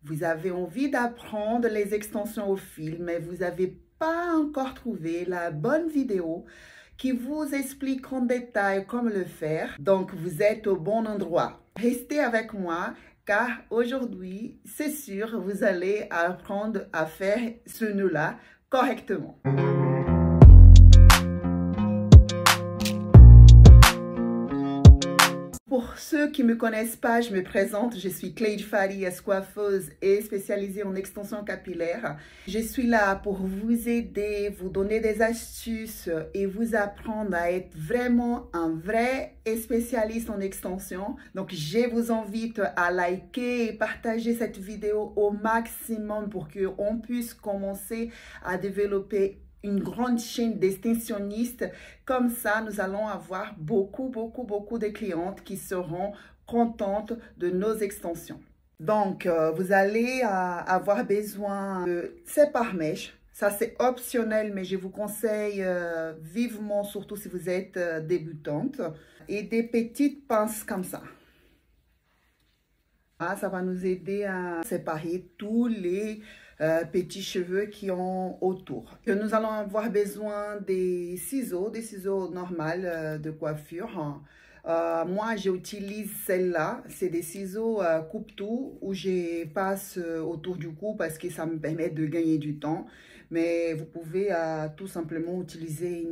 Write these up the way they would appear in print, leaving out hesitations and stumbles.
Vous avez envie d'apprendre les extensions au fil, mais vous n'avez pas encore trouvé la bonne vidéo qui vous explique en détail comment le faire. Donc, vous êtes au bon endroit. Restez avec moi car aujourd'hui, c'est sûr, vous allez apprendre à faire ce nœud-là correctement. Pour ceux qui ne me connaissent pas, je me présente, je suis Cleide Fari, coiffeuse et spécialisée en extension capillaire. Je suis là pour vous aider, vous donner des astuces et vous apprendre à être vraiment un vrai spécialiste en extension. Donc, je vous invite à liker et partager cette vidéo au maximum pour qu'on puisse commencer à développer une grande chaîne d'extensionnistes. Comme ça, nous allons avoir beaucoup de clientes qui seront contentes de nos extensions. Donc, vous allez avoir besoin de sépare-mèches. Ça, c'est optionnel, mais je vous conseille vivement, surtout si vous êtes débutante. Et des petites pinces comme ça. Ça va nous aider à séparer tous les petits cheveux qui ont autour. Nous allons avoir besoin des ciseaux normaux de coiffure. Moi, j'utilise celle-là. C'est des ciseaux coupe-tout où je passe autour du cou parce que ça me permet de gagner du temps. Mais vous pouvez tout simplement utiliser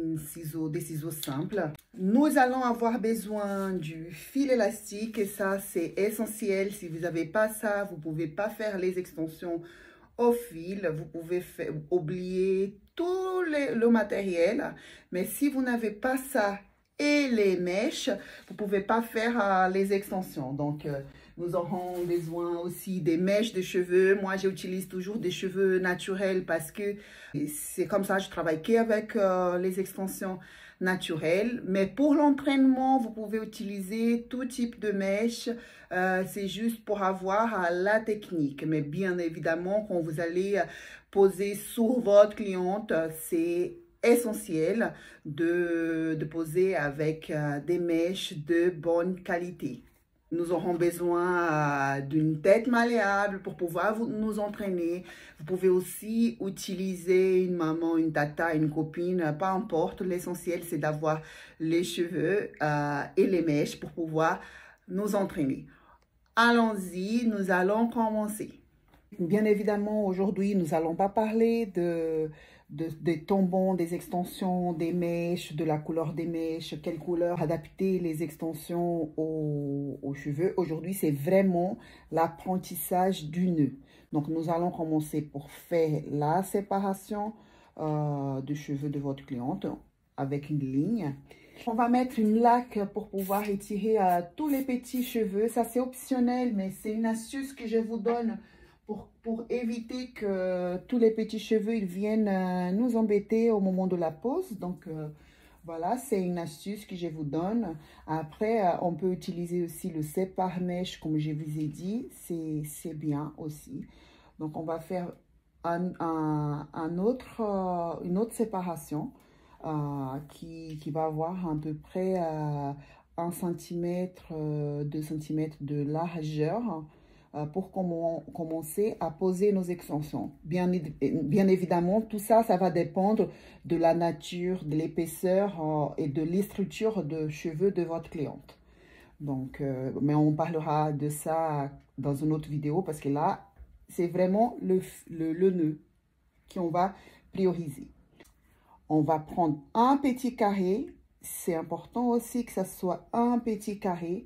des ciseaux simples. Nous allons avoir besoin du fil élastique et ça, c'est essentiel. Si vous n'avez pas ça, vous ne pouvez pas faire les extensions au fil. Vous pouvez oublier tout le matériel. Mais si vous n'avez pas ça et les mèches, vous ne pouvez pas faire les extensions. Donc, nous aurons besoin aussi des mèches de cheveux. Moi, j'utilise toujours des cheveux naturels parce que c'est comme ça, je travaille qu'avec les extensions naturelles. Mais pour l'entraînement, vous pouvez utiliser tout type de mèches. C'est juste pour avoir la technique. Mais bien évidemment, quand vous allez poser sur votre cliente, c'est essentiel de poser avec des mèches de bonne qualité. Nous aurons besoin d'une tête malléable pour pouvoir nous entraîner. Vous pouvez aussi utiliser une maman, une tata, une copine, peu importe. L'essentiel, c'est d'avoir les cheveux et les mèches pour pouvoir nous entraîner. Allons-y, nous allons commencer. Bien évidemment, aujourd'hui, nous n'allons pas parler des tombons, des extensions, des mèches, de la couleur des mèches, quelle couleur adapter les extensions aux cheveux. Aujourd'hui, c'est vraiment l'apprentissage du nœud. Donc, nous allons commencer pour faire la séparation de cheveux de votre cliente avec une ligne. On va mettre une laque pour pouvoir étirer tous les petits cheveux. Ça, c'est optionnel, mais c'est une astuce que je vous donne pour éviter que tous les petits cheveux ils viennent nous embêter au moment de la pose. Donc, voilà, c'est une astuce que je vous donne. Après, on peut utiliser aussi le sépare-mèche, comme je vous ai dit. C'est bien aussi. Donc, on va faire une autre séparation qui va avoir à peu près 1 cm, 2 cm de largeur. Pour commencer à poser nos extensions. Bien évidemment, tout ça, ça va dépendre de la nature, de l'épaisseur et de la structure de cheveux de votre cliente. Donc, mais on parlera de ça dans une autre vidéo parce que là, c'est vraiment le nœud qu'on va prioriser. On va prendre un petit carré. C'est important aussi que ça soit un petit carré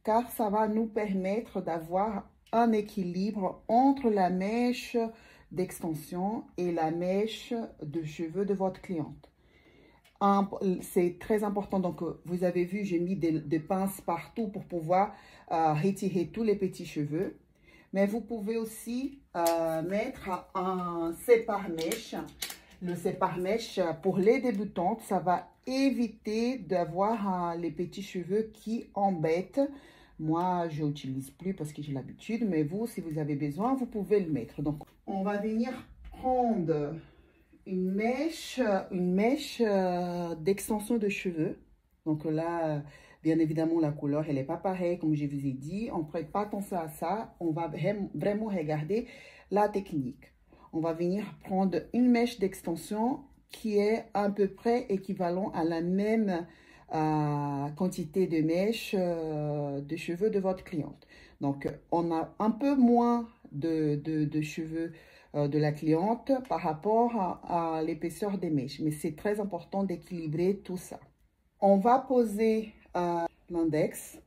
car ça va nous permettre d'avoir un équilibre entre la mèche d'extension et la mèche de cheveux de votre cliente. C'est très important. Donc, vous avez vu, j'ai mis des pinces partout pour pouvoir retirer tous les petits cheveux. Mais vous pouvez aussi mettre un sépare-mèche. Le sépare-mèche, pour les débutantes, ça va éviter d'avoir les petits cheveux qui embêtent. Moi, je n'utilise plus parce que j'ai l'habitude, mais vous, si vous avez besoin, vous pouvez le mettre. Donc, on va venir prendre une mèche d'extension de cheveux. Donc là, Bien évidemment, la couleur, elle n'est pas pareille, comme je vous ai dit. On ne prête pas attention à ça. On va vraiment regarder la technique. On va venir prendre une mèche d'extension qui est à peu près équivalent à la même quantité de mèches de cheveux de votre cliente. Donc, on a un peu moins de cheveux de la cliente par rapport à l'épaisseur des mèches. Mais c'est très important d'équilibrer tout ça. On va poser l'index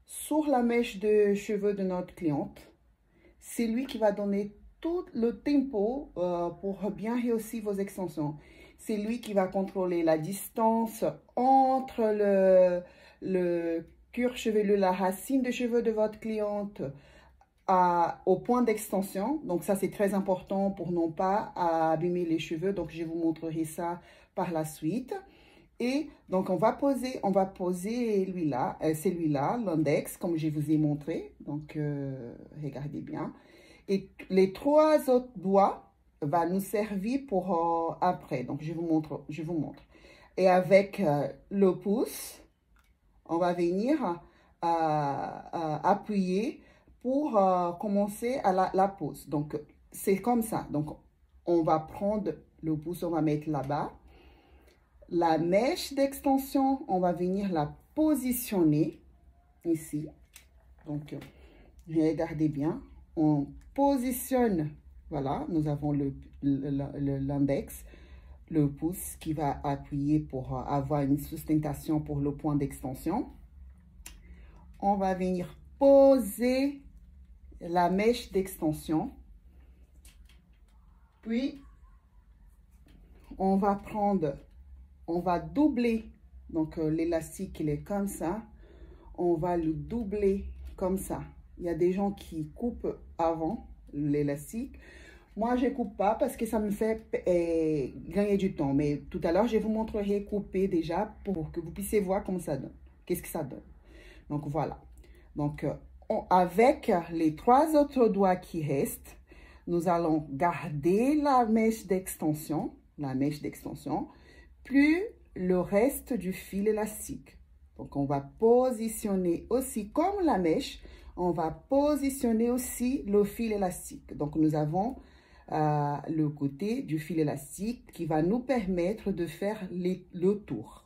sur la mèche de cheveux de notre cliente. C'est lui qui va donner tout le tempo pour bien réussir vos extensions. C'est lui qui va contrôler la distance entre le cuir chevelu, la racine de cheveux de votre cliente au point d'extension. Donc ça, c'est très important pour non pas abîmer les cheveux. Donc je vous montrerai ça par la suite. Et donc on va poser celui-là, l'index, comme je vous ai montré. Donc regardez bien. Et les 3 autres doigts vont nous servir pour après. Donc, je vous montre. Et avec le pouce, on va venir appuyer pour commencer à la pose. Donc, c'est comme ça. Donc, on va prendre le pouce, on va mettre là-bas. La mèche d'extension, on va venir la positionner ici. Donc, regardez bien. On positionne, voilà, nous avons l'index, le pouce qui va appuyer pour avoir une sustentation pour le point d'extension. On va venir poser la mèche d'extension. Puis, on va doubler, donc l'élastique, il est comme ça. On va le doubler comme ça. Il y a des gens qui coupent avant l'élastique. Moi, je ne coupe pas parce que ça me fait gagner du temps. Mais tout à l'heure, je vous montrerai couper déjà pour que vous puissiez voir comment ça donne. Qu'est-ce que ça donne. Donc, voilà. Donc, avec les 3 autres doigts qui restent, nous allons garder la mèche d'extension, plus le reste du fil élastique. Donc, on va positionner aussi comme la mèche, on va positionner aussi le fil élastique. Donc, nous avons le côté du fil élastique qui va nous permettre de faire le tour.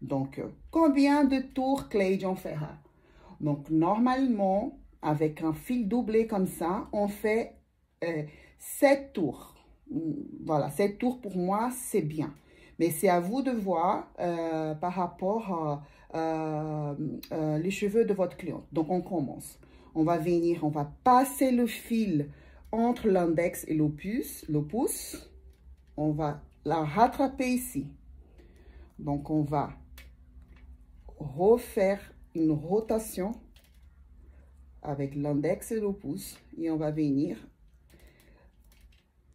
Donc, combien de tours Clay John fera? Donc, normalement, avec un fil doublé comme ça, on fait 7 tours. Voilà, 7 tours pour moi, c'est bien. Mais c'est à vous de voir par rapport les cheveux de votre cliente. Donc, on commence. On va passer le fil entre l'index et le pouce. On va la rattraper ici. Donc, on va refaire une rotation avec l'index et le pouce. Et on va venir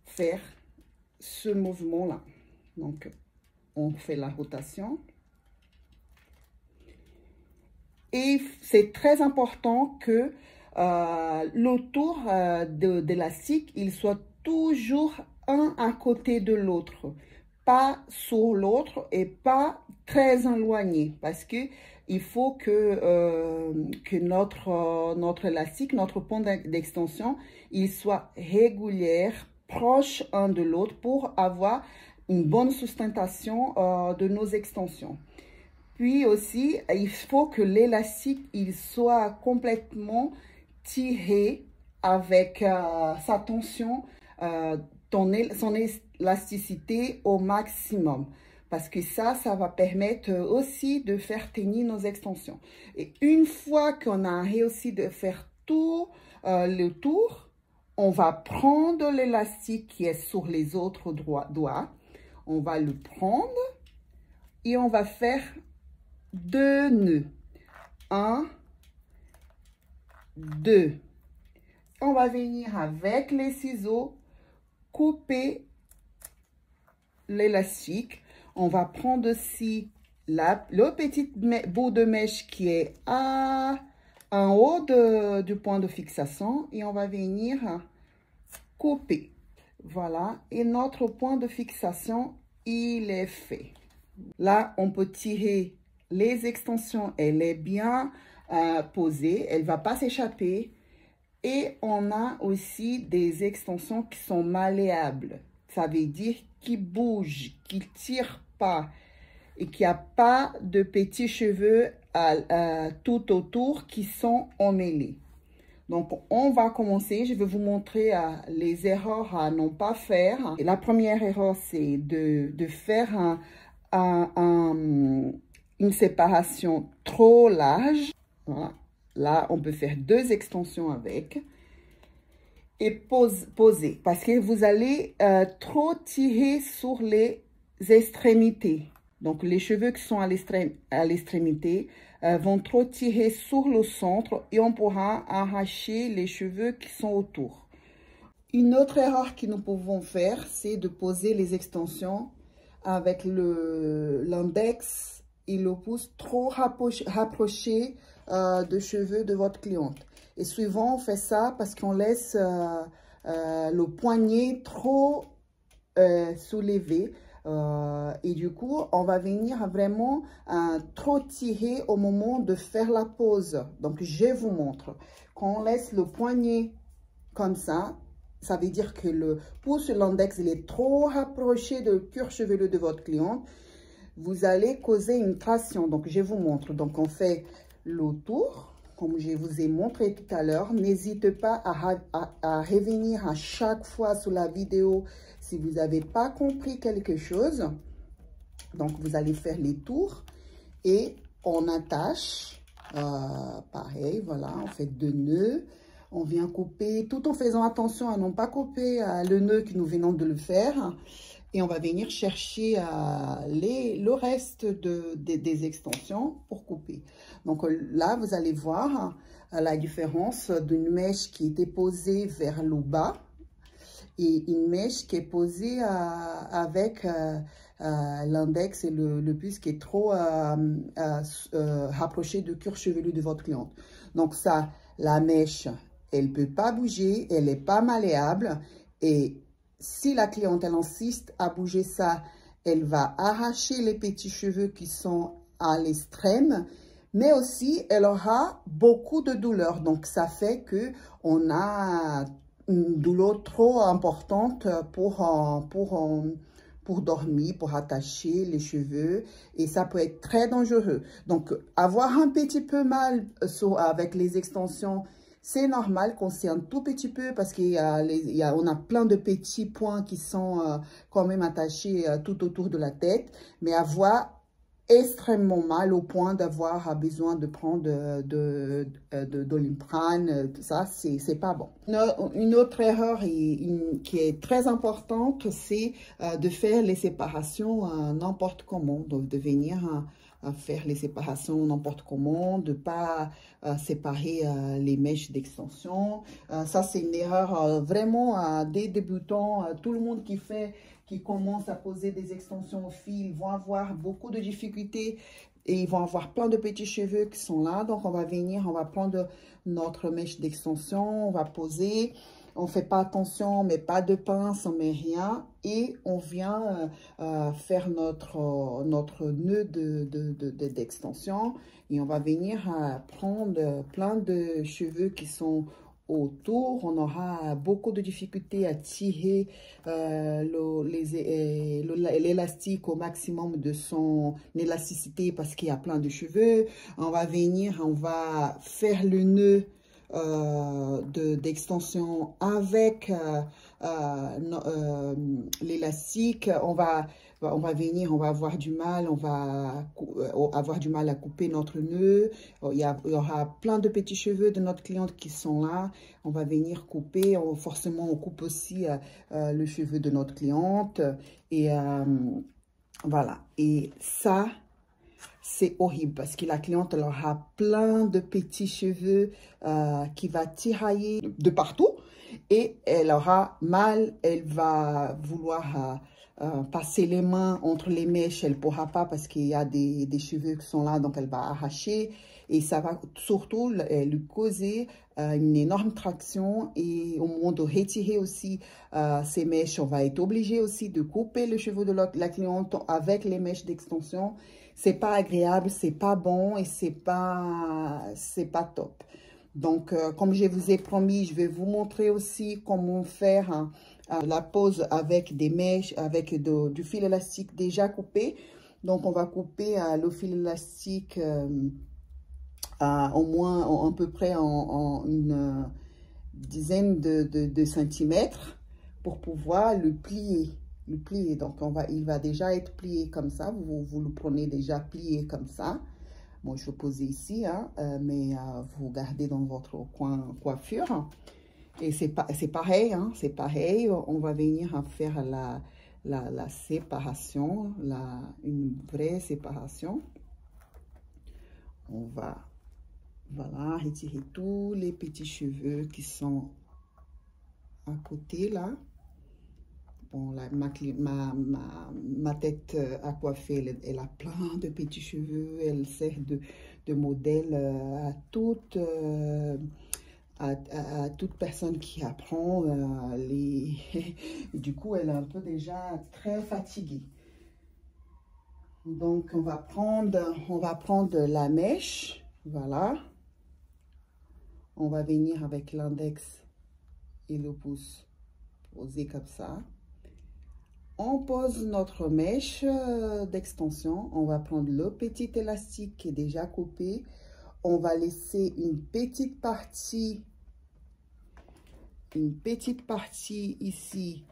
faire ce mouvement-là. Donc, on fait la rotation. Et c'est très important que le tour de l'élastique, il soit toujours un à côté de l'autre. Pas sur l'autre et pas très éloigné. Parce que il faut que notre élastique, notre point d'extension, il soit régulier, proche un de l'autre pour avoir une bonne sustentation de nos extensions. Puis aussi, il faut que l'élastique, il soit complètement tiré avec sa tension, son élasticité au maximum. Parce que ça va permettre aussi de faire tenir nos extensions. Et une fois qu'on a réussi de faire tout le tour, on va prendre l'élastique qui est sur les autres doigts. On va le prendre et on va faire 2 nœuds. 1, 2. On va venir avec les ciseaux couper l'élastique. On va prendre aussi le petit bout de mèche qui est en haut du point de fixation et on va venir couper. Voilà, et notre point de fixation, il est fait. Là, on peut tirer les extensions, elle est bien posée, elle ne va pas s'échapper. Et on a aussi des extensions qui sont malléables. Ça veut dire qui bougent, qui ne tirent pas et qu'il n'y a pas de petits cheveux tout autour qui sont emmêlés. Donc, on va commencer. Je vais vous montrer les erreurs à ne pas faire. Et la première erreur, c'est de faire une séparation trop large. Voilà. Là, on peut faire 2 extensions avec. Et poser. Parce que vous allez trop tirer sur les extrémités. Donc, les cheveux qui sont à l'extrémité vont trop tirer sur le centre et on pourra arracher les cheveux qui sont autour. Une autre erreur que nous pouvons faire, c'est de poser les extensions avec l'index et le pouce trop rapprochés de cheveux de votre cliente. Et souvent, on fait ça parce qu'on laisse le poignet trop soulevé. Et du coup, on va venir vraiment trop tirer au moment de faire la pose. Donc, je vous montre. Quand on laisse le poignet comme ça veut dire que le pouce sur l'index, il est trop rapproché du cuir chevelu de votre cliente. Vous allez causer une traction. Donc, je vous montre. Donc, on fait le tour. Comme je vous ai montré tout à l'heure, n'hésitez pas à revenir à chaque fois sur la vidéo si vous n'avez pas compris quelque chose. Donc, vous allez faire les tours et on attache. Pareil, voilà, on fait 2 nœuds. On vient couper, tout en faisant attention à ne pas couper le nœud que nous venons de le faire. Et on va venir chercher le reste des extensions pour couper. Donc là, vous allez voir la différence d'une mèche qui était posée vers le bas et une mèche qui est posée avec l'index et le pouce qui est trop rapproché du cuir chevelu de votre cliente. Donc ça, la mèche, elle ne peut pas bouger, elle n'est pas malléable et si la cliente, elle insiste à bouger ça, elle va arracher les petits cheveux qui sont à l'extrême, mais aussi, elle aura beaucoup de douleur. Donc, ça fait qu'on a une douleur trop importante pour dormir, pour attacher les cheveux. Et ça peut être très dangereux. Donc, avoir un petit peu mal avec les extensions, c'est normal qu'on s'y un tout petit peu parce qu'on a plein de petits points qui sont quand même attachés tout autour de la tête. Mais avoir extrêmement mal au point d'avoir besoin de prendre de l'Oliprane, tout ça, c'est pas bon. Une autre erreur qui est très importante, c'est de faire les séparations n'importe comment, donc de venir faire les séparations n'importe comment, de ne pas séparer les mèches d'extension. Ça, c'est une erreur vraiment des débutants. Tout le monde qui commence à poser des extensions au fil vont avoir beaucoup de difficultés et ils vont avoir plein de petits cheveux qui sont là. Donc, on va venir, on va prendre notre mèche d'extension, on va poser. On ne fait pas attention, on ne met pas de pince, on ne met rien. Et on vient faire notre nœud d'extension. Et on va venir prendre plein de cheveux qui sont autour. On aura beaucoup de difficultés à tirer l'élastique au maximum de son élasticité parce qu'il y a plein de cheveux. On va venir, on va faire le nœud d'extension avec l'élastique. On va venir, on va avoir du mal, on va avoir du mal à couper notre nœud. Il y aura plein de petits cheveux de notre cliente qui sont là. On va venir couper, forcément on coupe aussi le cheveu de notre cliente. Et voilà, et ça, c'est horrible parce que la cliente, elle aura plein de petits cheveux qui va tirailler de partout et elle aura mal, elle va vouloir passer les mains entre les mèches, elle ne pourra pas parce qu'il y a des cheveux qui sont là, donc elle va arracher et ça va surtout lui causer une énorme traction. Et au moment de retirer aussi ces mèches, on va être obligé aussi de couper les cheveux de la cliente avec les mèches d'extension. C'est pas agréable, c'est pas bon et c'est pas top. Donc, comme je vous ai promis, je vais vous montrer aussi comment faire la pose avec des mèches, avec du fil élastique déjà coupé. Donc, on va couper le fil élastique au moins à peu près en une dizaine de centimètres pour pouvoir le plier. Donc, il va déjà être plié comme ça. Vous le prenez déjà plié comme ça. Bon, je vais poser ici, hein, mais vous gardez dans votre coin coiffure. Et c'est pareil, hein, c'est pareil. On va venir à faire la séparation, une vraie séparation. On va, voilà, retirer tous les petits cheveux qui sont à côté, là. Bon, là, ma tête à coiffer, elle a plein de petits cheveux. Elle sert de modèle à toute personne qui apprend. Du coup, elle est un peu déjà très fatiguée. Donc, on va prendre la mèche. Voilà. On va venir avec l'index et le pouce posé comme ça. On pose notre mèche d'extension. On va prendre le petit élastique qui est déjà coupé. On va laisser une petite partie ici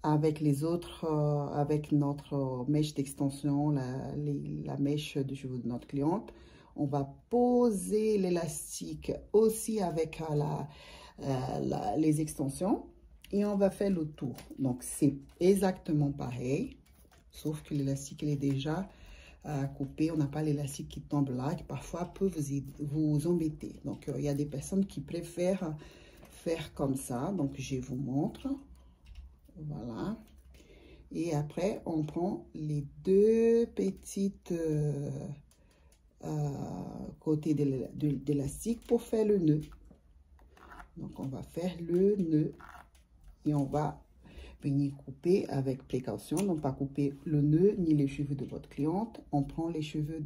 avec les autres, avec notre mèche d'extension, la mèche de cheveux de notre cliente. On va poser l'élastique aussi avec les extensions. Et on va faire le tour. Donc, c'est exactement pareil. Sauf que l'élastique, il est déjà coupé. On n'a pas l'élastique qui tombe là, qui parfois peut vous embêter. Donc, il y a des personnes qui préfèrent faire comme ça. Donc, je vous montre. Voilà. Et après, on prend les deux petites côtés d'élastique pour faire le nœud. Donc, on va faire le nœud. Et on va venir couper avec précaution, non pas couper le nœud ni les cheveux de votre cliente. On prend les cheveux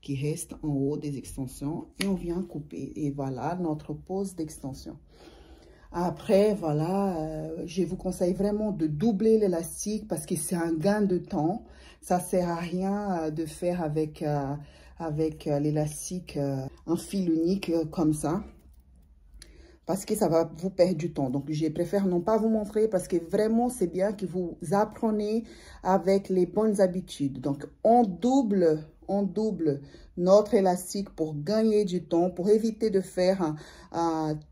qui restent en haut des extensions et on vient couper. Et voilà notre pose d'extension. Après, voilà, je vous conseille vraiment de doubler l'élastique parce que c'est un gain de temps. Ça sert à rien de faire avec l'élastique un fil unique comme ça. Parce que ça va vous perdre du temps. Donc, je préfère non pas vous montrer parce que vraiment, c'est bien que vous apprenez avec les bonnes habitudes. Donc, on double notre élastique pour gagner du temps, pour éviter de faire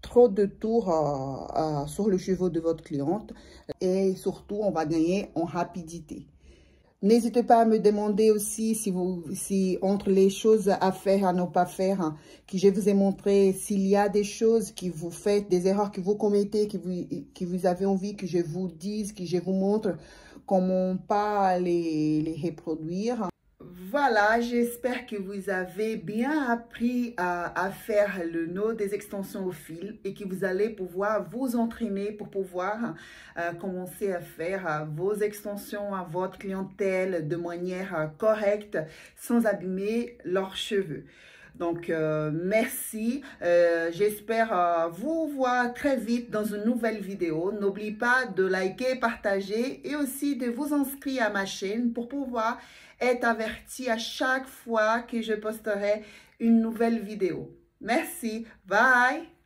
trop de tours sur le cheveu de votre cliente. Et surtout, on va gagner en rapidité. N'hésitez pas à me demander aussi si entre les choses à faire, à ne pas faire, hein, que je vous ai montré, s'il y a des choses que vous faites, des erreurs que vous commettez, que vous avez envie que je vous dise, que je vous montre comment pas les reproduire. Voilà, j'espère que vous avez bien appris à faire le nœud des extensions au fil et que vous allez pouvoir vous entraîner pour pouvoir commencer à faire vos extensions à votre clientèle de manière correcte sans abîmer leurs cheveux. Donc, merci. J'espère vous voir très vite dans une nouvelle vidéo. N'oubliez pas de liker, partager et aussi de vous inscrire à ma chaîne pour pouvoir être averti à chaque fois que je posterai une nouvelle vidéo. Merci. Bye.